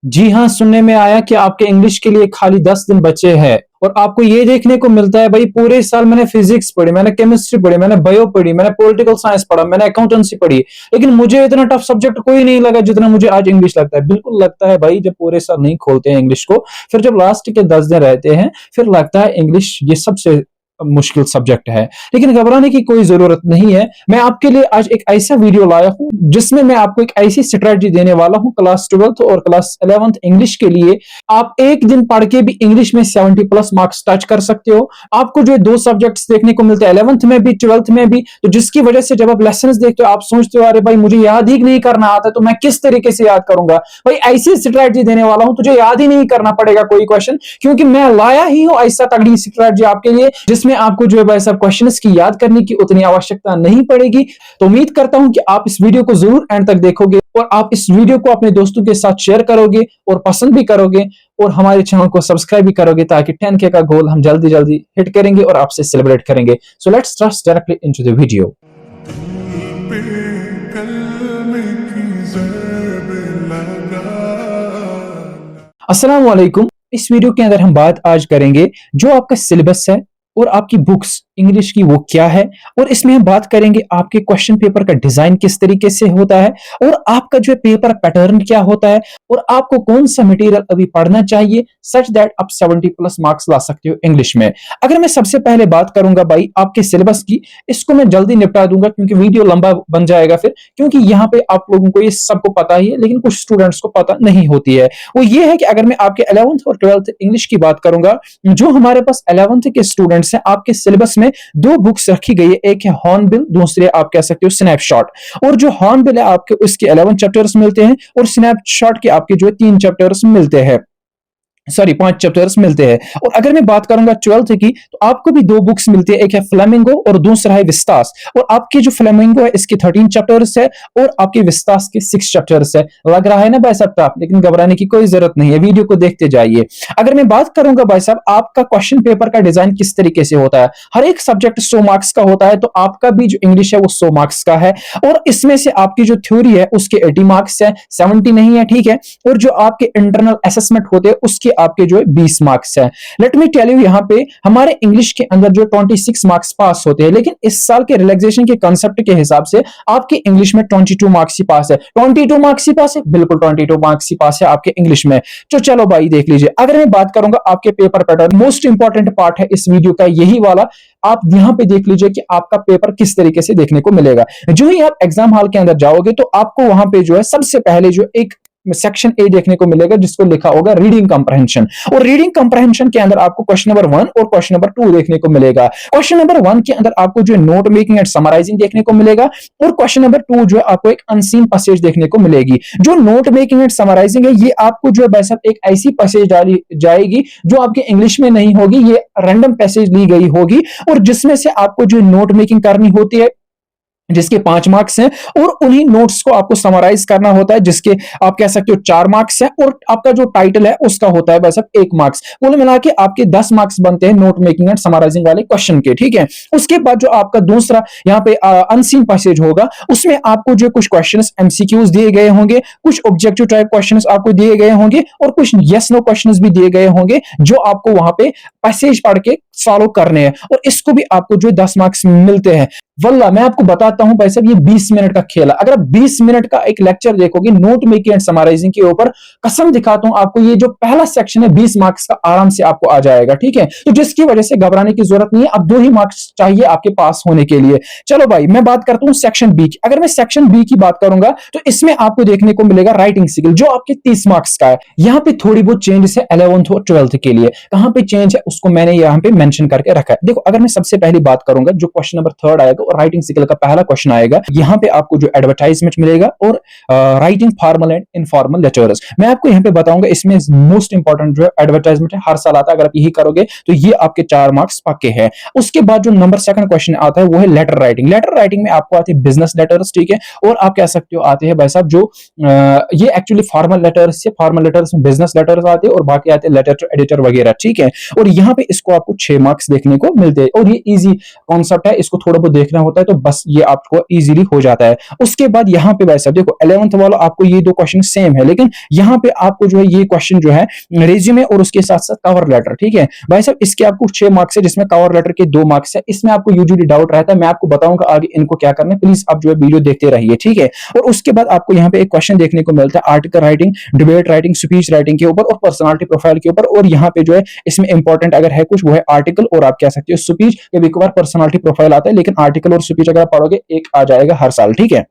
जी हाँ, सुनने में आया कि आपके इंग्लिश के लिए खाली 10 दिन बचे हैं और आपको ये देखने को मिलता है भाई पूरे साल मैंने फिजिक्स पढ़ी, मैंने केमिस्ट्री पढ़ी, मैंने बायो पढ़ी, मैंने पॉलिटिकल साइंस पढ़ा, मैंने अकाउंटेंसी पढ़ी, लेकिन मुझे इतना टफ सब्जेक्ट कोई नहीं लगा जितना मुझे आज इंग्लिश लगता है। बिल्कुल लगता है भाई जब पूरे साल नहीं खोलते हैं इंग्लिश को, फिर जब लास्ट के 10 दिन रहते हैं, फिर लगता है इंग्लिश ये सबसे मुश्किल सब्जेक्ट है। लेकिन घबराने की कोई जरूरत नहीं है। मैं आपके लिए आज एक ऐसा वीडियो लाया हूं जिसमें मैं आपको एक ऐसी स्ट्रेटजी देने वाला हूं क्लास 12th और क्लास 11th इंग्लिश के लिए। आप एक दिन पढ़ के भी इंग्लिश में 70 प्लस मार्क्स टच कर सकते हो। आपको जो दो सब्जेक्ट्स देखने को मिलते हैं 11th में भी 12th में भी, तो जिसकी वजह से जब आप लेसन देखते हो आप सोचते हो अरे भाई मुझे याद ही नहीं करना आता तो मैं किस तरीके से याद करूंगा। भाई ऐसी स्ट्रेटजी देने वाला हूं तुझे याद ही नहीं करना पड़ेगा कोई क्वेश्चन, क्योंकि मैं लाया ही हूं ऐसा तगड़ी स्ट्रेटजी आपके लिए जिसमें आपको जो है भाई सब क्वेश्चंस की याद करने की उतनी आवश्यकता नहीं पड़ेगी। तो उम्मीद करता हूं कि आप इस वीडियो को जरूर एंड तक देखोगे और आप इस वीडियो को अपने दोस्तों के साथ शेयर करोगे और पसंद भी करोगे और हमारे चैनल को सब्सक्राइब भी करोगे ताकि 10K का गोल हम जल्दी जल्दी हिट करेंगे और आपसे सेलिब्रेट करेंगे। So let's just directly into the video. अस्सलाम वालेकुम। इस वीडियो के अंदर हम बात आज करेंगे जो आपका सिलेबस है और आपकी बुक्स इंग्लिश की वो क्या है, और इसमें हम बात करेंगे आपके क्वेश्चन पेपर का डिजाइन किस तरीके से होता है और आपका जो है पेपर पैटर्न क्या होता है और आपको कौन सा मटेरियल अभी पढ़ना चाहिए सच दैट आप 70 प्लस मार्क्स ला सकते हो इंग्लिश में। अगर मैं सबसे पहले बात करूंगा भाई आपके सिलेबस की, इसको मैं जल्दी निपटा दूंगा क्योंकि वीडियो लंबा बन जाएगा फिर, क्योंकि यहाँ पे आप लोगों को ये सबको पता ही है लेकिन कुछ स्टूडेंट्स को पता नहीं होती है। वो ये है कि अगर मैं आपके 11th और 12th इंग्लिश की बात करूंगा, जो हमारे पास 11th के स्टूडेंट्स हैं आपके सिलेबस में दो बुक्स रखी गई है, एक है हॉर्नबिल, दूसरे आप कह सकते हो स्नैपशॉट। और जो हॉर्नबिल है आपके उसके 11 चैप्टर्स मिलते हैं और स्नैपशॉट के आपके जो 3 चैप्टर्स मिलते हैं, सॉरी 5 चैप्टर्स मिलते हैं। और अगर मैं बात करूंगा 12th की तो आपको भी दो बुक्स मिलती है, एक है फ्लेमिंगो और दूसरा है विस्तास। और आपके जो फ्लेमिंगो है इसके 13 चैप्टर्स है और आपके विस्तास के 6 चैप्टर्स है। लग रहा है ना भाई साहब टफ, लेकिन घबराने की कोई जरूरत नहीं है, वीडियो को देखते जाइए। अगर मैं बात करूंगा भाई साहब आपका क्वेश्चन पेपर का डिजाइन किस तरीके से होता है, हर एक सब्जेक्ट 100 मार्क्स का होता है, तो आपका भी जो इंग्लिश है वो 100 मार्क्स का है और इसमें से आपकी जो थ्योरी है उसके 80 मार्क्स है, 70 नहीं है, ठीक है। और जो आपके इंटरनल असेसमेंट होते हैं उसके आपके जो 20 मार्क्स है। लेट मी टेल यू यहाँ पे हमारे इंग्लिश के अंदर जो 26 मार्क्स पास होते हैं, लेकिन इस साल के रिलैक्सेशन के कांसेप्ट के हिसाब से आपके इंग्लिश में 22 मार्क्स ही पास है। 22 मार्क्स ही पास है, बिल्कुल 22 मार्क्स ही पास है आपके इंग्लिश में। तो चलो भाई देख लीजिए। अगर मैं बात करूंगा आपके paper pattern, most important part है इस वीडियो का यही वाला, आप यहां पे देख लीजिए कि आपका पेपर किस तरीके से देखने को मिलेगा। जो ही आप एग्जाम हॉल के अंदर जाओगे तो आपको वहां पे जो है सबसे पहले जो एक सेक्शन ए देखने को मिलेगा जिसको लिखा होगा रीडिंग कंप्रहेंशन। और रीडिंग कंप्रहेंशन के अंदर आपको क्वेश्चन नंबर 1 और क्वेश्चन नंबर 2 देखने को मिलेगा। क्वेश्चन नंबर 1 के अंदर आपको जो नोट मेकिंग एंड समराइजिंग देखने को मिलेगा और क्वेश्चन नंबर 2 जो है आपको एक अनसीन पैसेज देखने को मिलेगी। जो नोट मेकिंग एंड समराइजिंग है ये आपको जो है वैसा एक ऐसी पैसेज डाली जाएगी जो आपके इंग्लिश में नहीं होगी, ये रैंडम पैसेज ली गई होगी और जिसमें से आपको जो नोट मेकिंग करनी होती है जिसके 5 मार्क्स हैं और उन्हीं नोट्स को आपको समराइज करना होता है जिसके आप कह सकते हो 4 मार्क्स हैं और आपका जो टाइटल है उसका होता है बस 1 मार्क्स। कुल मिला के आपके 10 मार्क्स बनते हैं नोट मेकिंग एंड समराइजिंग वाले क्वेश्चन के, ठीक है। उसके बाद जो आपका दूसरा यहाँ पे अनसीन पैसेज होगा उसमें आपको जो कुछ क्वेश्चंस एमसीक्यूज दिए गए होंगे, कुछ ऑब्जेक्टिव टाइप क्वेश्चंस आपको दिए गए होंगे और कुछ यस नो क्वेश्चंस भी दिए गए होंगे जो आपको वहां पे पैसेज पढ़ के सॉल्व करने हैं और इसको भी आपको जो 10 मार्क्स मिलते हैं। वल्ला मैं आपको बताता हूं भाई साहब ये 20 मिनट का खेल है। अगर आप 20 मिनट का एक लेक्चर देखोगे नोट मेकिंग एंड समराइजिंग के ऊपर, कसम दिखाता हूं आपको ये जो पहला सेक्शन है 20 मार्क्स का आराम से आपको आ जाएगा, ठीक है। तो जिसकी वजह से घबराने की जरूरत नहीं है, अब 2 ही मार्क्स चाहिए आपके पास होने के लिए। चलो भाई मैं बात करता हूं सेक्शन बी की। अगर मैं सेक्शन बी की बात करूंगा तो इसमें आपको देखने को मिलेगा राइटिंग स्किल जो आपके 30 मार्क्स का है। यहां पे थोड़ी बहुत चेंजेस है 11th और 12th के लिए। कहां पे चेंज है उसको मैंने यहां पे मेंशन करके रखा है। देखो अगर मैं सबसे पहली बात करूंगा जो क्वेश्चन नंबर 3 आएगा और राइटिंग स्किल का पहला क्वेश्चन आएगा, यहां पे आपको जो एडवर्टाइजमेंट मिलेगा और writing formal and informal letters. मैं आपको यहां पे बताऊंगा इसमें मोस्ट इंपॉर्टेंट जो एडवर्टाइजमेंट है, हर साल आता है, अगर आप यही करोगे तो ये आपके 4 मार्क्स पक्के हैं। उसके बाद जो नंबर 2 क्वेश्चन आता है वो है लेटर राइटिंग। लेटर राइटिंग में आपको आती है बिजनेस लेटर्स, ठीक है, और आप कह सकते हो आते हैं भाई साहब जो ये एक्चुअली फॉर्मल लेटर्स से, फॉर्मल लेटर्स में बिजनेस लेटर्स आते हैं और बाकी आते हैं लेटर टू एडिटर वगैरह, ठीक है। और यहां पे इसको आपको 6 मार्क्स देखने को मिलते हैं। और ये इजी कॉन्सेप्ट है, इसको थोड़ा बहुत देखना होता है तो बस ये आपको इजीली हो जाता है। उसके बाद यहाँ पे भाई साहब देखो 11th वाला आपको ये दो क्वेश्चन सेम है, लेकिन यहाँ पे आपको जो है ये क्वेश्चन जो है रेज्यूमे और उसके साथ साथ कवर लेटर, ठीक है भाई साहब, इसके आपको 6 मार्क्स है, जिसमें कवर लेटर के 2 मार्क्स है। इसमें आपको यूजुअली डाउट रहता है, मैं आपको बताऊंगा आगे इनको क्या करना है, प्लीज आप जो है वीडियो देखते रहिए, ठीक है। और उसके बाद आपको यहाँ पे एक क्वेश्चन देखने को मिलता है article writing, debate writing, speech writing के ऊपर और पर्सनालिटी प्रोफाइल के ऊपर। और यहाँ पे जो है इसमें इंपॉर्टेंट अगर है कुछ वो है आर्टिकल और आप कह सकते हो स्पीच, कभी कभार पर्सनालिटी प्रोफाइल आता है, लेकिन आर्टिकल और स्पीच अगर आप पढ़ोगे एक आ जाएगा हर साल, ठीक है,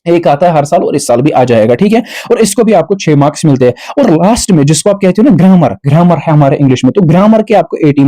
एक आता है हर साल और इस साल भी आ जाएगा, ठीक है। और इसको भी आपको 6 मार्क्स मिलते हैं। और लास्ट में जिसको आप कहते हो ना ग्रामर, ग्रामर है हमारे इंग्लिश में, तो ग्रामर के आपको 80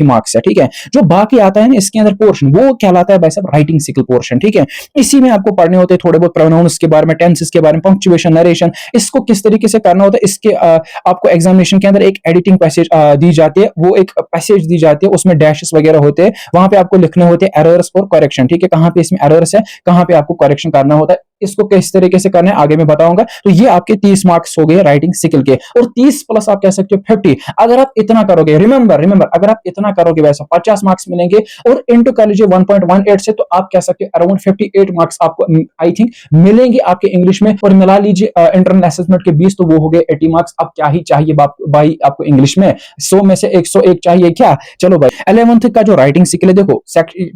मार्क्स है, ठीक है। जो बाकी आता है ना इसके अंदर पोर्शन, वो कहलाता है भाई साहब राइटिंग स्किल पोर्शन, ठीक है। इसी में आपको पढ़ने होते हैं थोड़े बहुत प्रोनाउंस के बारे में, टेंसेस के बारे में, पंक्चुएशन, नरेशन, इसको किस तरीके से करना होता है। इसके आपको एग्जामिनेशन के अंदर एक एडिटिंग पैसेज दी जाती है, वो एक पैसेज दी जाती है, उसमें डैशेस वगैरह होते हैं, वहां पे आपको लिखने होते हैं एरर्स और करेक्शन, ठीक है, कहां पे इसमें एरर्स है, कहां पे आपको करेक्शन करना होता है, इसको किस तरीके से करना है आगे मैं बताऊंगा। तो ये आपके 30 मार्क्स हो गए राइटिंग स्किल के, और 30 प्लस आप कह सकते हो 50। अगर आप इतना करोगे, रिमेंबर अगर आप इतना करोगे वैसा 50 मार्क्स मिलेंगे, और इंटू कर लीजिए 1.18 से, तो आप कह सकते हो अराउंड 58 मार्क्स आपको आई थिंक मिलेंगे आपके इंग्लिश में। और मिला लीजिए इंटरनल असेसमेंट के 20, तो वो हो गए 80 मार्क्स। अब क्या ही चाहिए भाई आपको इंग्लिश में, 100 में से 101 चाहिए क्या। चलो भाई 11th का जो राइटिंग स्किल है, देखो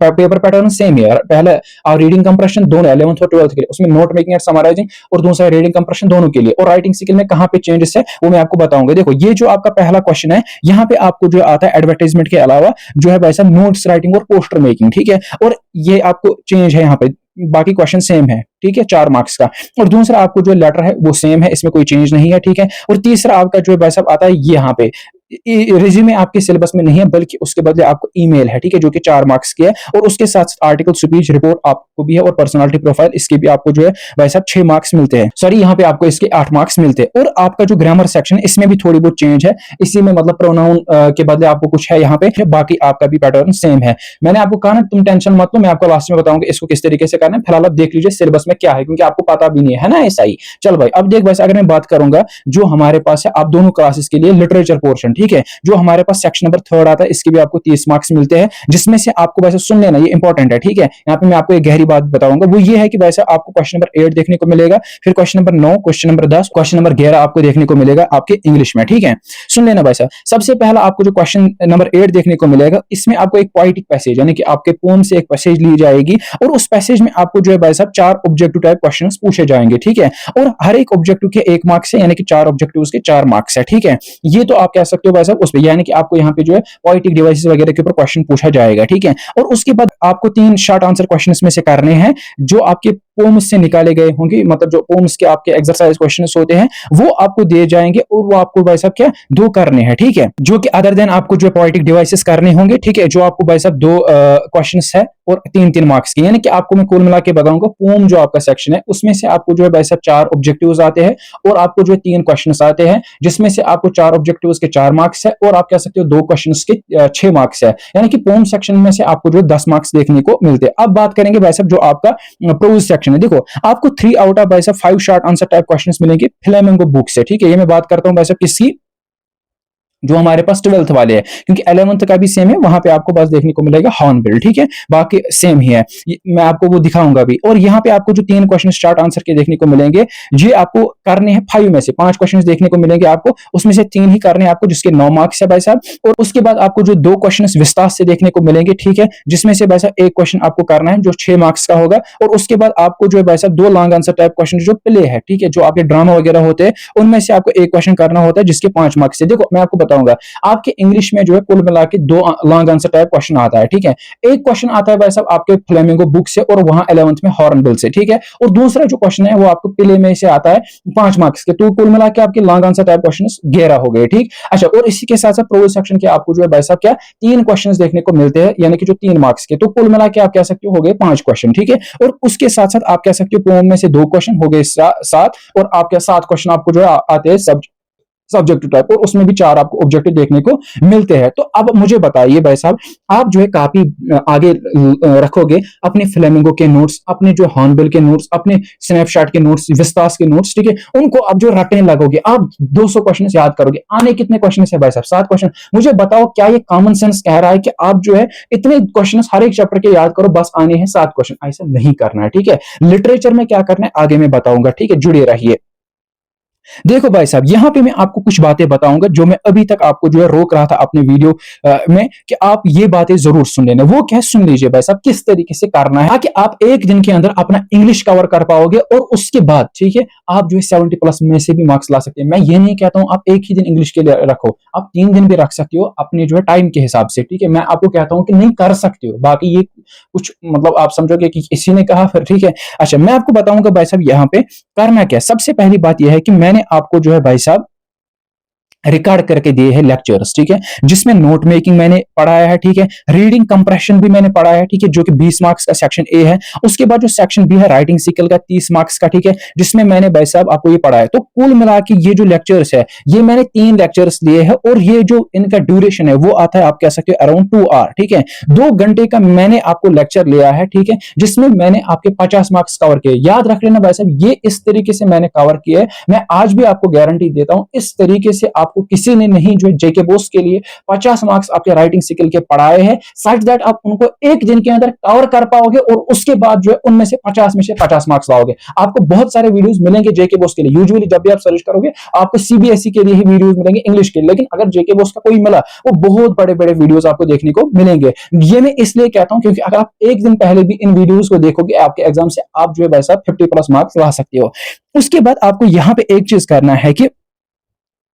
पेपर पैटर्न सेम है, पहले रीडिंग कंप्रेशन दोनों 11th और 12th के लिए, उसमें नोट मेकिंग एंड समराइजिंग, और दूसरा रीडिंग कंप्रेशन दोनों के लिए। और राइटिंग स्किल में कहां पे चेंजेस है वो मैं आपको बताऊंगा। देखो ये जो आपका पहला क्वेश्चन है, यहां पे आपको जो आता है एडवर्टाइजमेंट के अलावा जो है वैसा नोट्स राइटिंग और पोस्टर मेकिंग, ठीक है। और ये आपको चेंज है यहाँ पे, बाकी क्वेश्चन सेम है, ठीक है, 4 मार्क्स का। और दूसरा आपको जो लेटर है वो सेम है, इसमें कोई चेंज नहीं है, ठीक है। और तीसरा आपका जो है भाई साहब आता है ये यहाँ पे रिज्यूमे आपके सिलेबस में नहीं है, बल्कि उसके बदले आपको ईमेल है, ठीक है, जो कि 4 मार्क्स की है। और उसके साथ आर्टिकल, स्पीच, रिपोर्ट आपको भी है, और पर्सनालिटी प्रोफाइल इसके भी आपको जो है भाई साहब 6 मार्क्स मिलते हैं। सॉरी यहाँ पे आपको इसके 8 मार्क्स मिलते हैं। और आपका जो ग्रामर सेक्शन है इसमें भी थोड़ी बहुत चेंज है, इसी में मतलब प्रोनाउन के बदले आपको कुछ है यहाँ पे, बाकी आपका भी पैटर्न सेम है। मैंने आपको कहा ना तुम टेंशन मत लो, मैं आपको लास्ट में बताऊंगा इसको किस तरीके से करना है। फिलहाल आप देख लीजिए सिलेबस में क्या है, क्योंकि आपको पता भी नहीं है ना, ऐसा ही। चल भाई अब देख वैसे अगर मैं बात करूंगा जो हमारे पास है आप दोनों क्लासेस के लिए लिटरेचर पोर्शन, ठीक है, जो हमारे पास सेक्शन नंबर 3 आता है, इसके भी आपको 30 मार्क्स मिलते हैं, जिसमें से आपको वैसे सुन लेना, ये इंपॉर्टेंट है, ठीक है। यहाँ पे मैं आपको एक गहरी बात बताऊंगा, वो ये है कि वैसे आपको क्वेश्चन नंबर 8 देखने को मिलेगा, फिर question number 9, question number 10, question number 11 आपको देखने को मिलेगा आपके इंग्लिश में, ठीक है। सुन लेना भाई साहब, सबसे पहला आपको जो क्वेश्चन नंबर 8 देखने को मिलेगा, इसमें आपको एक पोएटिक पैसेज यानी कि आपके पोएम से एक पैसेज ली जाएगी, और उस पैसेज में आपको जो है भाई साहब 4 ऑब्जेक्टिव टाइप क्वेश्चंस पूछे जाएंगे, ठीक है। और हर एक ऑब्जेक्टिव के 1 मार्क्स है, यानी कि 4 ऑब्जेक्टिव्स के 4 मार्क्स है, ठीक है। ये तो आप कह सकते हो भाई साहब उसमें, यानी कि आपको यहाँ पे जो है पोएटिक डिवाइसेस वगैरह के ऊपर क्वेश्चन पूछा जाएगा, ठीक है। और उसके बाद आपको 3 शॉर्ट आंसर क्वेश्चंस में से करने हैं, जो आपके पोम्स से निकाले गए होंगे, मतलब जो पोम्स के आपके एक्सरसाइज क्वेश्चंस होते हैं वो आपको दिए जाएंगे, और वो आपको भाई साहब क्या 2 करने हैं, ठीक है, जो कि अदर देन आपको जो पोएटिक डिवाइसेस करने होंगे, ठीक है, जो आपको भाई साहब 2 क्वेश्चंस है और 3-3 मार्क्स के, यानी कि आपको मैं कुल मिला के बताऊंगा पोम जो आपका सेक्शन है उसमें से आपको जो है भाई साहब 4 ऑब्जेक्टिव्स आते हैं, और आपको जो है 3 क्वेश्चंस आते हैं, जिसमें से आपको 4 ऑब्जेक्टिव्स के 4 मार्क्स है, और आप कह सकते हो 2 क्वेश्चंस के 6 मार्क्स है, यानी कि पोम सेक्शन में से आपको जो 10 मार्क्स देखने को मिलते हैं। अब बात करेंगे भाई साहब जो आपका प्रोज सेक्शन है, देखो आपको 3 आउट ऑफ भाई साहब 5 शॉर्ट आंसर टाइप क्वेश्चंस मिलेंगे फ्लेमिंगो बुक से, ठीक है। ये मैं बात करता हूं भाई साहब किसकी, जो हमारे पास 12th वाले हैं, क्योंकि 11th का भी सेम है, वहां पे आपको बस देखने को मिलेगा हॉर्नबिल, ठीक है, बाकी सेम ही है, मैं आपको वो दिखाऊंगा भी। और यहाँ पे आपको जो 3 क्वेश्चन शॉर्ट आंसर के देखने को मिलेंगे, ये आपको करने हैं 5 में से 5 क्वेश्चन देखने को मिलेंगे आपको, उसमें से 3 ही करने हैं आपको, जिसके 9 मार्क्स है भाई साहब। और उसके बाद आपको जो 2 क्वेश्चन विस्तार से देखने को मिलेंगे, ठीक है, जिसमें से भाई साहब 1 क्वेश्चन आपको करना है जो 6 मार्क्स का होगा। और उसके बाद आपको जो है भाई साहब 2 लॉन्ग आंसर टाइप क्वेश्चन जो प्ले है, ठीक है, जो आपके ड्रामा वगैरह होते हैं, उनमें से आपको 1 क्वेश्चन करना होता है, जिसके 5 मार्क्स है। देखो मैं आपको बताऊंगा, आपके इंग्लिश में जो है कुल मिला के 2 लॉन्ग आंसर टाइप क्वेश्चन आता है, ठीक है। एक क्वेश्चन आता है भाई साहब आपके फ्लेमिंगो बुक से, और वहां 11th में हॉर्नबिल से, ठीक है। और दूसरा जो क्वेश्चन है वो आपको प्ले में से आता है 5 मार्क्स के, तो कुल मिला के आपके लॉन्ग आंसर टाइप क्वेश्चन 11 हो गए, ठीक। अच्छा, और इसी के साथ साथ प्रोज सेक्शन के आपको जो है भाई साहब क्या 3 क्वेश्चन देखने को मिलते हैं, यानी कि जो 3 मार्क्स के, तो कुल मिला के आप कह सकते हो गए 5 क्वेश्चन, ठीक है। और उसके साथ साथ आप कह सकते हो पोएम में से 2 क्वेश्चन हो गए 7, और आपके 7 क्वेश्चन आपको जो है आते हैं सब्जेक्टिव टाइप, और उसमें भी 4 आपको ऑब्जेक्टिव देखने को मिलते हैं। तो अब मुझे बताइए भाई साहब, आप जो है काफी आगे रखोगे अपने फ्लेमिंगो के नोट्स, अपने जो हॉर्नबिल के नोट्स, अपने स्नैपशॉट के नोट्स, विस्तास के नोट्स, ठीक है, उनको आप जो रटने लगोगे, आप 200 क्वेश्चन याद करोगे। आने कितने क्वेश्चन है भाई साहब? 7 क्वेश्चन। मुझे बताओ क्या ये कॉमन सेंस कह रहा है कि आप जो है इतने क्वेश्चन हर एक चैप्टर के याद करो, बस आने हैं 7 क्वेश्चन? ऐसा नहीं करना है, ठीक है। लिटरेचर में क्या करना है आगे मैं बताऊंगा, ठीक है, जुड़े रहिए। देखो भाई साहब, यहां पे मैं आपको कुछ बातें बताऊंगा जो मैं अभी तक आपको जो है रोक रहा था अपने वीडियो में, कि आप ये बातें जरूर सुन लेना। वो क्या, सुन लीजिए भाई साहब, किस तरीके से करना है ताकि आप एक दिन के अंदर अपना इंग्लिश कवर कर पाओगे, और उसके बाद ठीक है आप जो है 70 प्लस में से भी मार्क्स ला सकते हैं। मैं ये नहीं कहता हूं आप एक ही दिन इंग्लिश के लिए रखो, आप 3 दिन भी रख सकते हो अपने जो है टाइम के हिसाब से, ठीक है। मैं आपको कहता हूं कि नहीं कर सकते हो, बाकी ये कुछ मतलब आप समझोगे कि किसी ने कहा, फिर ठीक है। अच्छा, मैं आपको बताऊंगा भाई साहब यहाँ पे करना क्या। सबसे पहली बात यह है कि मैंने आपको जो है भाई साहब रिकॉर्ड करके दिए हैं लेक्चर्स, ठीक है, जिसमें नोट मेकिंग मैंने पढ़ाया है, ठीक है, रीडिंग कंप्रेशन भी मैंने पढ़ाया है, ठीक है, जो कि 20 मार्क्स का सेक्शन ए है। उसके बाद जो सेक्शन बी है राइटिंग स्किल का 30 मार्क्स का, ठीक है, जिसमें मैंने भाई साहब आपको ये पढ़ाया है। तो कुल मिला के ये जो लेक्चर्स है, ये मैंने 3 लेक्चर्स लिए हैं, और ये जो इनका ड्यूरेशन है वो आता है, आप कह सकते हो अराउंड 2 आवर, ठीक है। 2 घंटे का मैंने आपको लेक्चर लिया है, ठीक है, जिसमें मैंने आपके 50 मार्क्स कवर किए। याद रख लेना भाई साहब, ये इस तरीके से मैंने कवर किया है। मैं आज भी आपको गारंटी देता हूं, इस तरीके से आपको किसी ने नहीं जो जेके बोस के लिए 50 मार्क्स आपके राइटिंग स्किल के पढ़ाए हैं, सच दैट आप उनको एक दिन के अंदर कवर कर पाओगे, और उसके बाद जो है उनमें से 50 में से 50 मार्क्स लाओगे। आपको बहुत सारे वीडियोस मिलेंगे जेके बोस के लिए। यूजुअली जब भी आप सर्च करोगे आपको सीबीएसई के लिए ही वीडियोस मिलेंगे इंग्लिश के लिए, लेकिन अगर जेके बोस का कोई मिला, वो बहुत बड़े बड़े वीडियोस आपको देखने को मिलेंगे। ये मैं इसलिए कहता हूं क्योंकि अगर आप एक दिन पहले भी इन वीडियोस को देखोगे आपके एग्जाम से, आप जो है भाई साहब 50 प्लस मार्क्स ला सकते हो। उसके बाद आपको यहां पे एक चीज करना है कि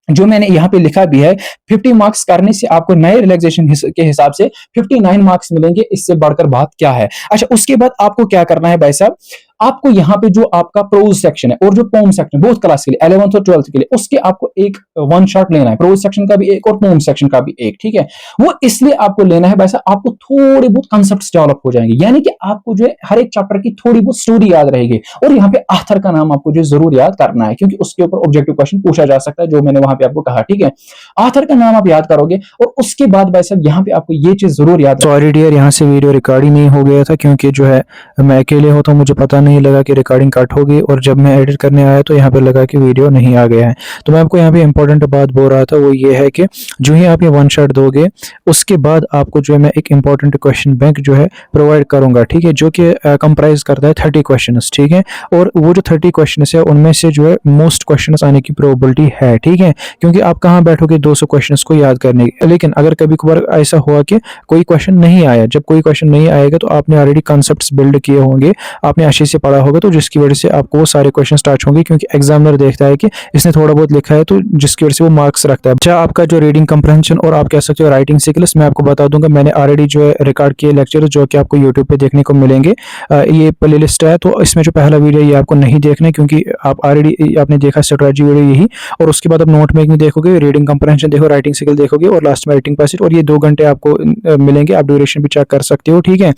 जो मैंने यहां पे लिखा भी है, 50 मार्क्स करने से आपको नए रिलैक्सेशन के हिसाब से 59 मार्क्स मिलेंगे। इससे बढ़कर बात क्या है? अच्छा, उसके बाद आपको क्या करना है भाई साहब, आपको यहां पे जो आपका प्रोज सेक्शन है और जो पोम सेक्शन, बोथ क्लास के लिए 11th और 12th के लिए, उसके आपको एक वन शॉट लेना है। प्रोज सेक्शन का भी एक और पोम सेक्शन का भी एक, ठीक है। वो इसलिए आपको लेना है भाई साहब, आपको थोड़े बहुत कंसेप्ट्स डेवलप हो जाएंगे, यानी कि आपको जो है हर एक चैप्टर की थोड़ी बहुत स्टोरी याद रहेगी। और यहाँ पे ऑथर का नाम आपको जो जरूर याद करना है, क्योंकि उसके ऊपर ऑब्जेक्टिव क्वेश्चन पूछा जा सकता है, जो मैंने वहां पे आपको कहा, ठीक है। ऑथर का नाम आप याद करोगे, और उसके बाद भाई साहब यहाँ पे आपको ये चीज जरूर याद। सॉरी डियर, यहाँ से वीडियो रिकॉर्ड ही नहीं हो गया था, क्योंकि जो है मैं अकेले होता हूँ, मुझे पता नहीं लगा कि रिकॉर्डिंग कट होगी, और जब मैं एडिट करने आया तो यहाँ पे लगा कि वीडियो नहीं आ गया है। तो मैं आपको यहाँ पे इंपॉर्टेंट बात बोल रहा था, वो ये है कि जो ही आप ये वन शॉट दोगे, उसके बाद आपको जो है मैं एक इंपॉर्टेंट क्वेश्चन बैंक जो है प्रोवाइड करूंगा, ठीक है, जो कि कंप्राइज करता है 30 क्वेश्चन, ठीक है। और वो जो 30 क्वेश्चन है उनमें से जो है मोस्ट क्वेश्चन आने की प्रोबेबिलिटी है, ठीक है, क्योंकि आप कहाँ बैठोगे 200 क्वेश्चन को याद करने। लेकिन अगर कभी कभार ऐसा हुआ कि कोई क्वेश्चन नहीं आया, जब कोई क्वेश्चन नहीं आएगा तो आपने ऑलरेडी कॉन्सेप्ट्स बिल्ड किए होंगे, आपने अच्छे से पढ़ा होगा, तो जिसकी वजह से आपको वो सारे क्वेश्चन टच होंगे, क्योंकि एग्जामिनर देखता है कि इसने थोड़ा बहुत लिखा है, तो जिसकी वजह से वो मार्क्स रखता है। अच्छा, आपका जो रीडिंग कंप्रहेंशन और आप कह सकते हो राइटिंग स्किल्स, मैं आपको बता दूंगा, मैंने ऑलरेडी जो है रिकॉर्ड किए लेक्चर जो कि आपको यूट्यूब पे देखने को मिलेंगे। ये प्ले लिस्ट है, तो इसमें जो पहला वीडियो ये आपको नहीं देखना है, क्योंकि आप ऑलरेडी आपने देखा स्ट्रेटजी वीडियो यही, और उसके बाद आप नोट मेकिंग देखोगे, रीडिंग कंप्रहेंशन देखो, राइटिंग स्किल देखोगे, और लास्ट में राइटिंग पैसेज, और ये 2 घंटे आपको मिलेंगे। आप ड्यूरेशन भी चेक कर सकते हो, ठीक है।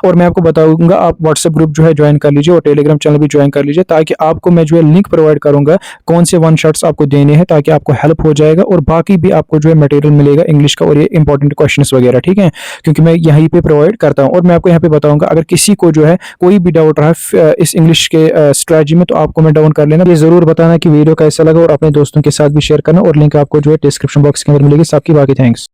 और मैं आपको बताऊंगा आप व्हाट्सएप ग्रुप जो है ज्वाइन कर लीजिए, और टेलीग्राम चैनल भी ज्वाइन कर लीजिए, ताकि आपको मैं जो है लिंक प्रोवाइड करूंगा कौन से वन शॉट्स आपको देने हैं, ताकि आपको हेल्प हो जाएगा, और बाकी भी आपको जो है मटेरियल मिलेगा इंग्लिश का, और ये इंपॉर्टेंट क्वेश्चंस वगैरह, ठीक है, क्योंकि मैं यहीं पे प्रोवाइड करता हूं। और मैं आपको यहाँ पे बताऊंगा अगर किसी को जो है कोई भी डाउट रहा इस इंग्लिश के स्ट्रेटजी में, तो आप कमेंट डाउन कर लेना। ये जरूर बताना कि वीडियो कैसा लगा, और अपने दोस्तों के साथ भी शेयर करना, और लिंक आपको जो है डिस्क्रिप्शन बॉक्स के अंदर मिलेगी। सबकी बाकी थैंक्स।